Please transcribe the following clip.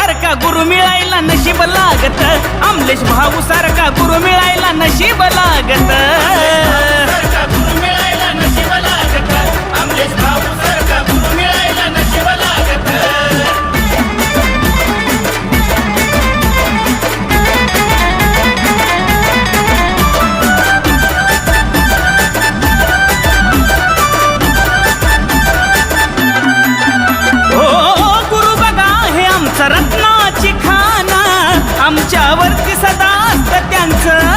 सारखा गुरु मिळायला नशीब लागत, अमलेश भाऊ सारखा गुरु मिळायला नशीब लागत, गुरु मिळायला नशीब लागत, अमलेश भाऊ सारखा गुरु मिळायला नशीब लागत. रत्नाची खाना आमच्यावरती सदा असतं त्यांचं,